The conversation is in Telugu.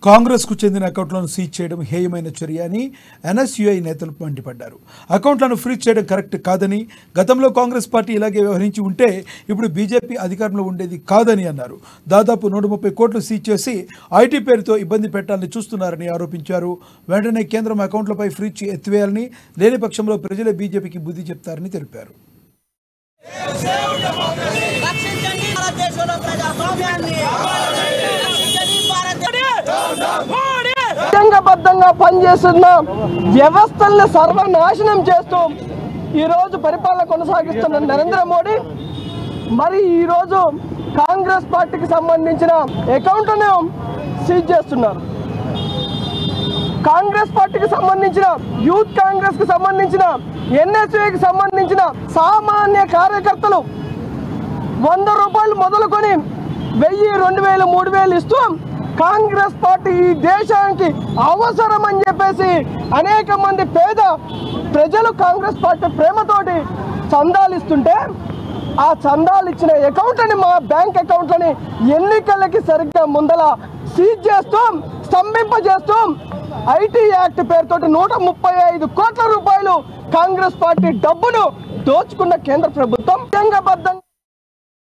కాంగ్రెస్ కు చెందిన అకౌంట్లను సీజ్ చేయడం హేయమైన చర్య అని ఎన్ఎస్యుఐ నేతలు మండిపడ్డారు. అకౌంట్లను ఫ్రీజ్ చేయడం కరెక్ట్ కాదని, గతంలో కాంగ్రెస్ పార్టీ ఇలాగే వ్యవహరించి ఉంటే ఇప్పుడు బీజేపీ అధికారంలో ఉండేది కాదని అన్నారు. దాదాపు 130 కోట్లు సీజ్ చేసి ఐటీ పేరుతో ఇబ్బంది పెట్టాలని చూస్తున్నారని ఆరోపించారు. వెంటనే కేంద్రం అకౌంట్లపై ఫ్రీజ్ ఎత్తివేయాలని, లేని పక్షంలో ప్రజలే బీజేపీకి బుద్ధి చెప్తారని తెలిపారు. రాజ్యాంగబద్ధంగా పనిచేస్తున్న వ్యవస్థల్ని సర్వనాశనం చేస్తూ ఈరోజు పరిపాలన కొనసాగిస్తున్న నరేంద్ర మోడీ మరి ఈరోజు కాంగ్రెస్ పార్టీకి సంబంధించిన అకౌంట్ను సీజ్ చేస్తున్నారు. కాంగ్రెస్ పార్టీకి సంబంధించిన, యూత్ కాంగ్రెస్ కి సంబంధించిన, ఎన్ఎస్యుకి సంబంధించిన సామాన్య కార్యకర్తలు 100 రూపాయలు మొదలుకొని 1000, 2000, 3000 ఇస్తూ కాంగ్రెస్ పార్టీ ఈ దేశానికి అవసరం అని చెప్పేసి అనేక మంది పేద ప్రజలు కాంగ్రెస్ పార్టీ ప్రేమతోటి చందాలు ఇస్తుంటే ఆ చందాలు ఇచ్చిన అకౌంట్లని, మా బ్యాంక్ అకౌంట్లని ఎన్నికలకి సరిగ్గా ముందల సీజ్ చేస్తూ, స్తంభింపజేస్తూ ఐటీ యాక్ట్ పేరుతో 135 కోట్ల రూపాయలు కాంగ్రెస్ పార్టీ డబ్బును దోచుకున్న కేంద్ర ప్రభుత్వం రాజ్యాంగబద్ధంగా